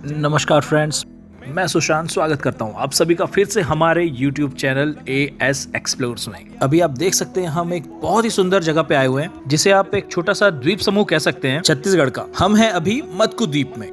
नमस्कार फ्रेंड्स, मैं सुशांत स्वागत करता हूं आप सभी का फिर से हमारे YouTube चैनल AS एक्सप्लोर्स में। अभी आप देख सकते हैं हम एक बहुत ही सुंदर जगह पे आए हुए हैं जिसे आप एक छोटा सा द्वीप समूह कह सकते हैं, छत्तीसगढ़ का। हम हैं अभी मदकू द्वीप में।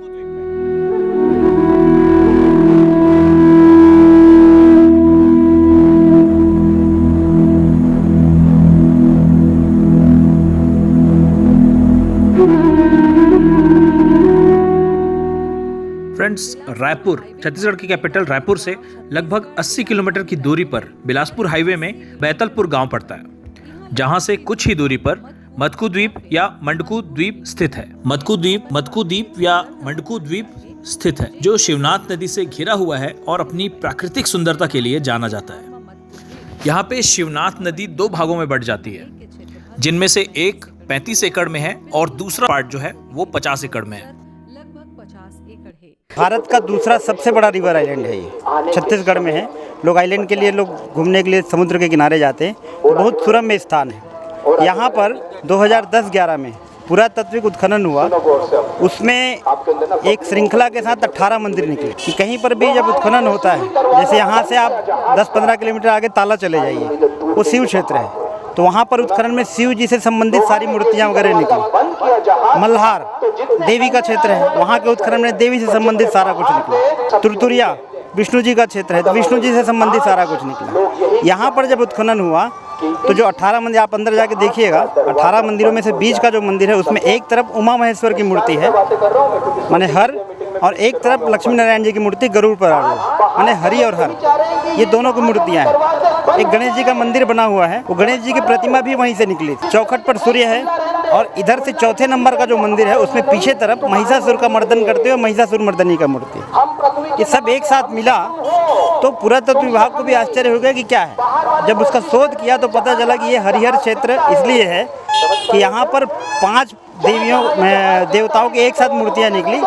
फ्रेंड्स, रायपुर, छत्तीसगढ़ की कैपिटल रायपुर से लगभग 80 किलोमीटर की दूरी पर बिलासपुर हाईवे में बैतलपुर गांव पड़ता है, जहां से कुछ ही दूरी पर मदकू द्वीप या मंडकू द्वीप स्थित है। मदकू द्वीप या मंडकू द्वीप स्थित है, जो शिवनाथ नदी से घिरा हुआ है और अपनी प्राकृतिक सुंदरता के लिए जाना जाता है। यहाँ पे शिवनाथ नदी दो भागों में बढ़ जाती है, जिनमें से एक 35 एकड़ में है और दूसरा पार्ट जो है वो 50 एकड़ में है। भारत का दूसरा सबसे बड़ा रिवर आइलैंड है ये, छत्तीसगढ़ में है। लोग आइलैंड के लिए, लोग घूमने के लिए समुद्र के किनारे जाते हैं। बहुत सुरम्य स्थान है। यहाँ पर 2010-11 में पुरातात्विक उत्खनन हुआ। उसमें एक श्रृंखला के साथ 18 मंदिर निकले कि कहीं पर भी जब उत्खनन होता है, जैसे यहाँ से आप 10-15 किलोमीटर आगे ताला चले जाइए, वो शिव क्षेत्र है, तो वहाँ पर उत्खनन में शिव जी से संबंधित सारी मूर्तियाँ वगैरह निकली। मल्हार देवी का क्षेत्र है, वहाँ के उत्खनन में देवी से संबंधित सारा कुछ निकला। तुरतुरिया विष्णु जी का क्षेत्र है, तो विष्णु जी से संबंधित सारा कुछ निकला। यहाँ पर जब उत्खनन हुआ तो जो 18 मंदिर, आप अंदर जाके देखिएगा, 18 मंदिरों में से बीच का जो मंदिर है उसमें एक तरफ उमा महेश्वर की मूर्ति है माने हर, और एक तरफ लक्ष्मी नारायण जी की मूर्ति गरुड़ पर माने हरि और हर, ये दोनों की मूर्तियाँ हैं। एक गणेश जी का मंदिर बना हुआ है, वो गणेश जी की प्रतिमा भी वहीं से निकली। चौखट पर सूर्य है और इधर से चौथे नंबर का जो मंदिर है उसमें पीछे तरफ महिषासुर का मर्दन करते हुए महिषासुर मर्दनी का मूर्ति। ये सब एक साथ मिला तो पुरातत्व विभाग को भी आश्चर्य हो गया कि क्या है। जब उसका शोध किया तो पता चला कि ये हरिहर क्षेत्र इसलिए है कि यहाँ पर 5 देवताओं की एक साथ मूर्तियाँ निकली।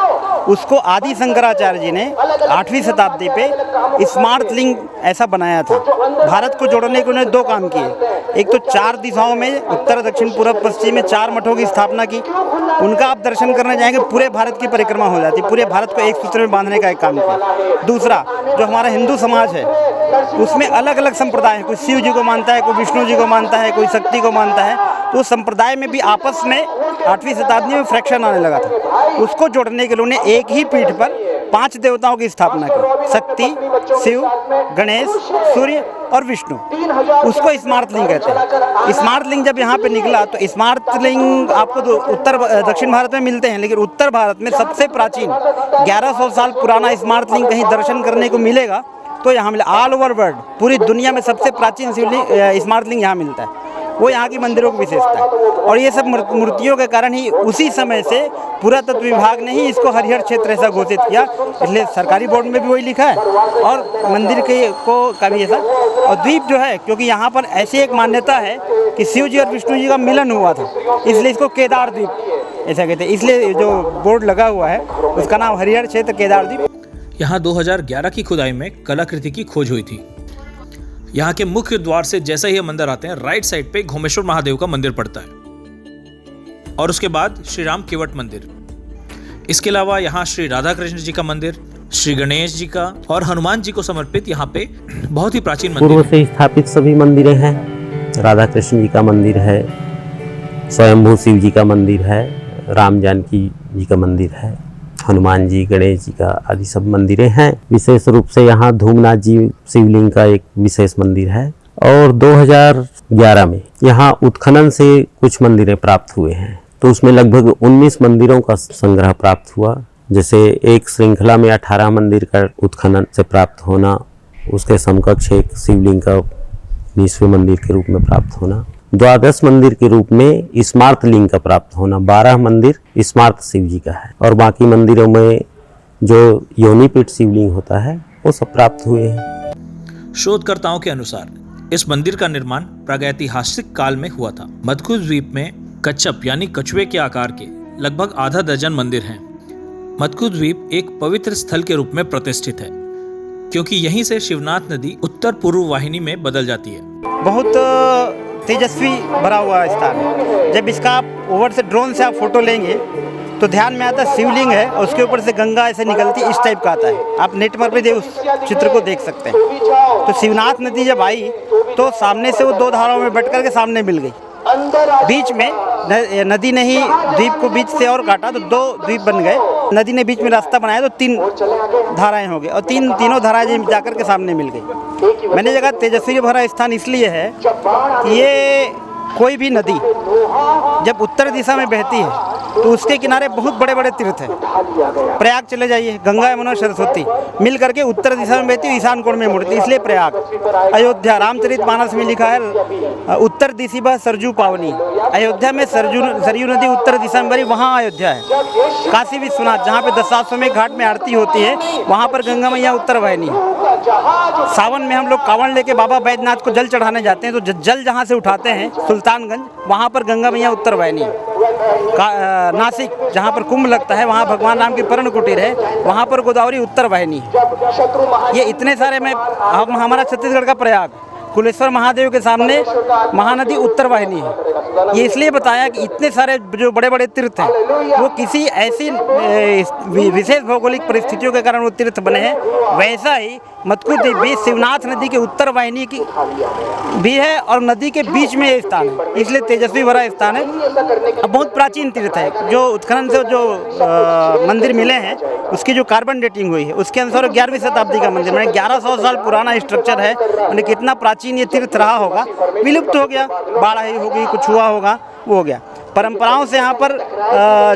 उसको आदि शंकराचार्य जी ने 8वीं शताब्दी पे स्मार्त लिंग ऐसा बनाया था। भारत को जोड़ने के उन्होंने 2 काम किए। एक तो 4 दिशाओं में, उत्तर दक्षिण पूर्व पश्चिम में 4 मठों की स्थापना की। उनका आप दर्शन करने जाएंगे पूरे भारत की परिक्रमा हो जाती, पूरे भारत को एक सूत्र में बांधने का एक काम किया। दूसरा, जो हमारा हिंदू समाज है उसमें अलग अलग संप्रदाय हैं, कोई शिव जी को मानता है, कोई विष्णु जी को मानता है, कोई शक्ति को मानता है, तो संप्रदाय में भी आपस में 8वीं शताब्दी में फ्रैक्शन आने लगा था। उसको जोड़ने के लिए उन्होंने एक ही पीठ पर 5 देवताओं की स्थापना की, शक्ति, शिव, गणेश, सूर्य और विष्णु। उसको स्मार्त लिंग कहते हैं। स्मार्त लिंग जब यहाँ पे निकला तो स्मार्त लिंग आपको तो उत्तर दक्षिण भारत में मिलते हैं, लेकिन उत्तर भारत में सबसे प्राचीन 1100 साल पुराना स्मार्त लिंग कहीं दर्शन करने को मिलेगा तो यहाँ मिला। ऑल ओवर वर्ल्ड, पूरी दुनिया में सबसे प्राचीन शिवलिंग स्मार्त लिंग यहाँ मिलता है। वो यहाँ की मंदिरों की विशेषता है। और ये सब मूर्तियों के कारण ही उसी समय से पुरातत्व विभाग ने ही इसको हरिहर क्षेत्र ऐसा घोषित किया। इसलिए सरकारी बोर्ड में भी वही लिखा है और मंदिर के को का भी ऐसा। और द्वीप जो है, क्योंकि यहाँ पर ऐसी एक मान्यता है कि शिव जी और विष्णु जी का मिलन हुआ था, इसलिए इसको केदार द्वीप ऐसा कहते हैं। इसलिए जो बोर्ड लगा हुआ है उसका नाम हरिहर क्षेत्र केदार द्वीप। यहाँ 2011 की खुदाई में कलाकृति की खोज हुई थी। यहाँ के मुख्य द्वार से जैसे ही हम अंदर आते हैं, राइट साइड पे घोमेश्वर महादेव का मंदिर पड़ता है और उसके बाद श्री राम केवट मंदिर। इसके अलावा यहाँ श्री राधा कृष्ण जी का मंदिर, श्री गणेश जी का और हनुमान जी को समर्पित यहाँ पे बहुत ही प्राचीन मंदिर पूर्व से स्थापित सभी मंदिरें हैं। राधा कृष्ण जी का मंदिर है, स्वयंभू शिव जी का मंदिर है, राम जानकी जी का मंदिर है, हनुमान जी, गणेश जी का आदि सब मंदिरें हैं। विशेष रूप से यहाँ धूमनाथ जी शिवलिंग का एक विशेष मंदिर है। और 2011 में यहाँ उत्खनन से कुछ मंदिरें प्राप्त हुए हैं, तो उसमें लगभग 19 मंदिरों का संग्रह प्राप्त हुआ। जैसे एक श्रृंखला में 18 मंदिर का उत्खनन से प्राप्त होना, उसके समकक्ष एक शिवलिंग का 20वें मंदिर के रूप में प्राप्त होना, 12 मंदिर के रूप में स्मार्त लिंग का प्राप्त होना, 12 मंदिर स्मार्त शिव जी का है, और बाकी मंदिरों में जो योनिपीठ शिवलिंग होता है वो सब प्राप्त हुए हैं। शोधकर्ताओं के अनुसार इस मंदिर का निर्माण प्रागैतिहासिक काल में हुआ था। मदकू द्वीप में कच्छप यानी कछुए के आकार के लगभग आधा दर्जन मंदिर हैं। मदकू द्वीप एक पवित्र स्थल के रूप में प्रतिष्ठित है, क्योंकि यहीं से शिवनाथ नदी उत्तर पूर्व वाहिनी में बदल जाती है। बहुत तेजस्वी भरा हुआ स्थान है। जब इसका आप ओवर से ड्रोन से आप फोटो लेंगे तो ध्यान में आता है शिवलिंग है और उसके ऊपर से गंगा ऐसे निकलती है, इस टाइप का आता है। आप नेट पर भी उस चित्र को देख सकते हैं। तो शिवनाथ नदी जब आई तो सामने से वो दो धाराओं में बट करके सामने मिल गई। बीच में नदी ने ही द्वीप को बीच से और काटा तो दो द्वीप बन गए। नदी ने बीच में रास्ता बनाया तो तीन धाराएं हो गई और तीनों धाराएं जाकर के सामने मिल गई। मैंने जगह तेजस्वी भरा स्थान इसलिए है कि ये कोई भी नदी जब उत्तर दिशा में बहती है तो उसके किनारे बहुत बड़े बड़े तीर्थ हैं। प्रयाग चले जाइए, गंगा यमुना सरस्वती मिल करके उत्तर दिशा में बहती है, ईशान कोण में मुड़ती, इसलिए प्रयाग। अयोध्या रामचरितमानस में लिखा है उत्तर दिशा बह सरजू पावनी। अयोध्या में सरयू नदी उत्तर दिशा में बही, वहाँ अयोध्या है। काशी विश्वनाथ जहाँ पे दशाश्वमेध घाट में आरती होती है वहाँ पर गंगा मैया उत्तर वाहिनी है। सावन में हम लोग कांवड़ लेके बाबा बैद्यनाथ को जल चढ़ाने जाते हैं तो जल जहाँ से उठाते हैं सुल्तानगंज, वहाँ पर गंगा मैया उत्तर वाहिनी है। नासिक जहाँ पर कुंभ लगता है वहाँ भगवान राम की पर्ण कुटीर है, वहाँ पर गोदावरी उत्तर वाहिनी है। ये इतने सारे में हमारा छत्तीसगढ़ का प्रयाग कुलेश्वर महादेव के सामने महानदी उत्तर वाहिनी है। ये इसलिए बताया कि इतने सारे जो बड़े बड़े तीर्थ हैं वो किसी ऐसी विशेष भौगोलिक परिस्थितियों के कारण वो तीर्थ बने हैं। वैसा ही मटकू द्वीप भी शिवनाथ नदी के उत्तर वाहिनी की भी है और नदी के बीच में ये स्थान है, इसलिए तेजस्वी भरा स्थान है। अब बहुत प्राचीन तीर्थ है। जो उत्खनन से जो मंदिर मिले हैं उसकी जो कार्बन डेटिंग हुई है उसके अनुसार 11वीं शताब्दी का मंदिर, मैंने 1100 साल पुराना स्ट्रक्चर है। मैंने कितना प्राचीन ये तीर्थ रहा होगा, विलुप्त हो गया, बाढ़ आई होगी, कुछ हुआ होगा, वो हो गया। परंपराओं से यहाँ पर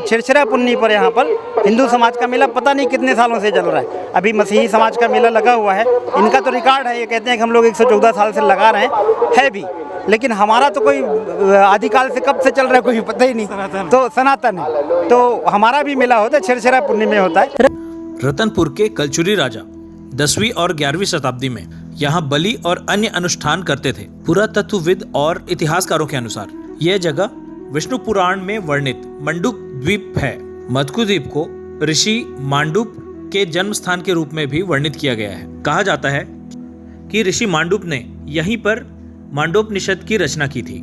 छिरछिरा पुन्नी पर यहाँ पर हिंदू समाज का मेला पता नहीं कितने सालों से चल रहा है। अभी मसीही समाज का मेला लगा हुआ है, इनका तो रिकॉर्ड है, ये कहते हैं कि हम लोग 114 साल से लगा रहे हैं भी, लेकिन हमारा तो कोई आदिकाल से कब से चल रहा है कोई पता ही नहीं। तो सनातन है, तो हमारा भी मेला होता है, छिरछिरा पुन्नी में होता है। रतनपुर के कलचुरी राजा 10वीं और 11वीं शताब्दी में यहाँ बलि और अन्य अनुष्ठान करते थे। पुरातत्वविद और इतिहासकारों के अनुसार यह जगह विष्णु पुराण में वर्णित मंडूक द्वीप है। मटकू द्वीप को ऋषि मांडूप के जन्म स्थान के रूप में भी वर्णित किया गया है। कहा जाता है कि ऋषि मांडूप ने यहीं पर मांडोपनिषद की रचना की थी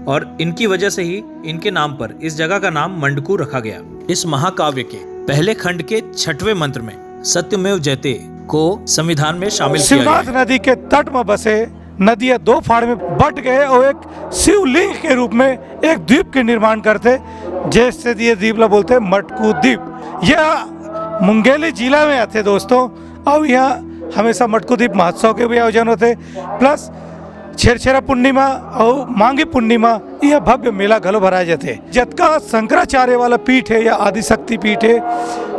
और इनकी वजह से ही इनके नाम पर इस जगह का नाम मंडकू रखा गया। इस महाकाव्य के पहले खंड के 6वें मंत्र में सत्यमेव जयते को संविधान में शामिल किया गया है। शिवनाथ नदी के तट में बसे नदियां दो फाड़ में बट गए और एक शिवलिंग के रूप में एक द्वीप के निर्माण करते, जैसे ये द्वीप ला बोलते मटकू द्वीप। यह मुंगेली जिला में आते दोस्तों, और यहाँ हमेशा मटकू द्वीप महोत्सव के भी आयोजन होते, प्लस छिरछिरा पूर्णिमा और मांगी पूर्णिमा यह भव्य मेला घलो भराए जाते। जतका शंकराचार्य वाला पीठ है या आदिशक्ति पीठ है,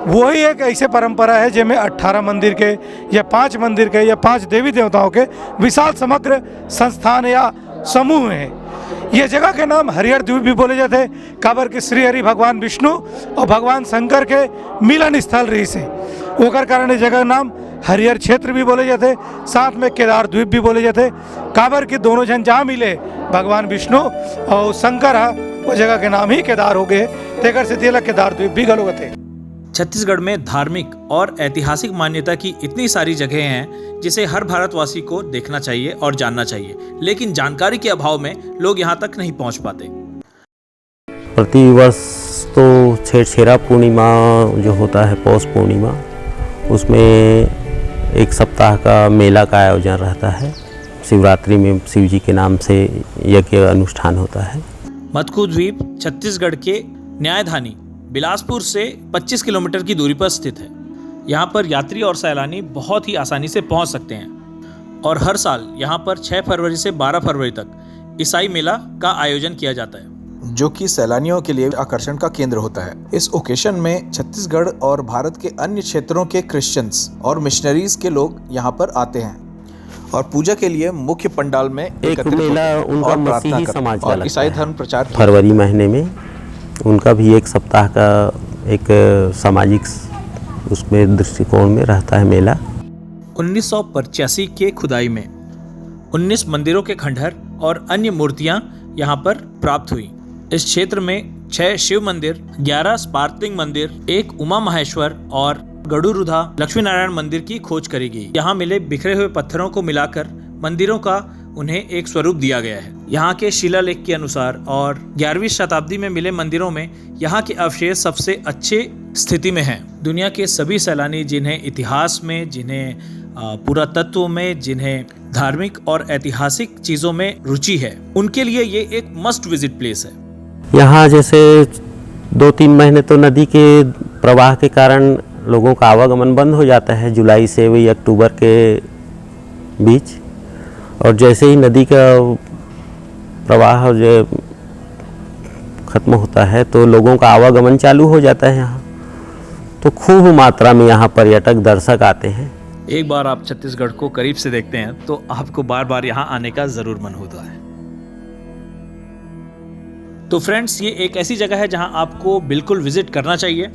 वही एक ऐसे परंपरा है जिसमें 18 मंदिर के या 5 मंदिर के या 5 देवी देवताओं के विशाल समग्र संस्थान या समूह है। यह जगह के नाम हरिहर द्वीप भी बोले जाते, काबर के श्री हरि भगवान विष्णु और भगवान शंकर के मिलन स्थल रही से, ओकर कारण इस जगह नाम हरिहर क्षेत्र भी बोले जाते, साथ में केदार द्वीप भी बोले जाते। काबर के दोनों जन जहाँ मिले भगवान विष्णु और शंकर है, वो जगह के नाम ही केदार हो गए, तेकर से तेला केदार द्वीप भी गलो थे। छत्तीसगढ़ में धार्मिक और ऐतिहासिक मान्यता की इतनी सारी जगहें हैं जिसे हर भारतवासी को देखना चाहिए और जानना चाहिए, लेकिन जानकारी के अभाव में लोग यहाँ तक नहीं पहुँच पाते। प्रतिवर्ष तो छिरछिरा पूर्णिमा जो होता है, पौष पूर्णिमा, उसमें एक सप्ताह का मेला का आयोजन रहता है। शिवरात्रि में शिव जी के नाम से यज्ञ अनुष्ठान होता है। मटकू द्वीप छत्तीसगढ़ के न्यायधानी बिलासपुर से 25 किलोमीटर की दूरी पर स्थित है। यहाँ पर यात्री और सैलानी बहुत ही आसानी से पहुँच सकते हैं और हर साल यहाँ पर 6 फरवरी से 12 फरवरी तक ईसाई मेला का आयोजन किया जाता है, जो कि सैलानियों के लिए आकर्षण का केंद्र होता है। इस ओकेशन में छत्तीसगढ़ और भारत के अन्य क्षेत्रों के क्रिश्चियंस और मिशनरीज के लोग यहाँ पर आते हैं और पूजा के लिए मुख्य पंडाल में एक मेला उनका मसीही समाज का और ईसाई धर्म प्रचार फरवरी महीने में उनका भी एक सप्ताह का एक सामाजिक उसमें दृष्टिकोण में रहता है मेला। 1985 के खुदाई में 19 मंदिरों के खंडहर और अन्य मूर्तियां यहाँ पर प्राप्त हुई। इस क्षेत्र में 6 शिव मंदिर, 11 स्पार्तिंग मंदिर, 1 उमा महेश्वर और गड़ुरुधा लक्ष्मी नारायण मंदिर की खोज करी गई। यहाँ मिले बिखरे हुए पत्थरों को मिलाकर मंदिरों का उन्हें एक स्वरूप दिया गया है। यहाँ के शिलालेख के अनुसार और 11वीं शताब्दी में मिले मंदिरों में यहाँ के अवशेष सबसे अच्छे स्थिति में हैं। दुनिया के सभी सैलानी जिन्हें इतिहास में, जिन्हें पुरातत्व में, जिन्हें धार्मिक और ऐतिहासिक चीजों में रुचि है, उनके लिए ये एक मस्ट विजिट प्लेस है। यहाँ जैसे 2-3 महीने तो नदी के प्रवाह के कारण लोगों का आवागमन बंद हो जाता है, जुलाई से वही अक्टूबर के बीच। और जैसे ही नदी का प्रवाह जो खत्म होता है तो लोगों का आवागमन चालू हो जाता है यहाँ, तो खूब मात्रा में यहाँ पर्यटक दर्शक आते हैं। एक बार आप छत्तीसगढ़ को करीब से देखते हैं तो आपको बार बार यहाँ आने का जरूर मन होता है। तो फ्रेंड्स, ये एक ऐसी जगह है जहां आपको बिल्कुल विजिट करना चाहिए,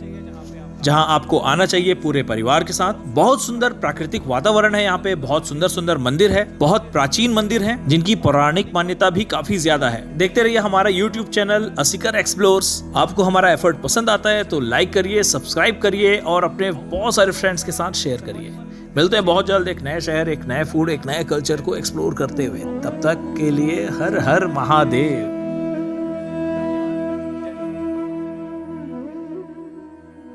जहां आपको आना चाहिए पूरे परिवार के साथ। बहुत सुंदर प्राकृतिक वातावरण है यहाँ पे, बहुत सुंदर सुंदर मंदिर है, बहुत प्राचीन मंदिर हैं जिनकी पौराणिक मान्यता भी काफी ज्यादा है। देखते रहिए हमारा YouTube चैनल असीकर एक्सप्लोर्स। आपको हमारा एफर्ट पसंद आता है तो लाइक करिए, सब्सक्राइब करिए और अपने बहुत सारे फ्रेंड्स के साथ शेयर करिए। मिलते हैं बहुत जल्द एक नए शहर, एक नए फूड, एक नए कल्चर को एक्सप्लोर करते हुए। तब तक के लिए हर हर महादेव।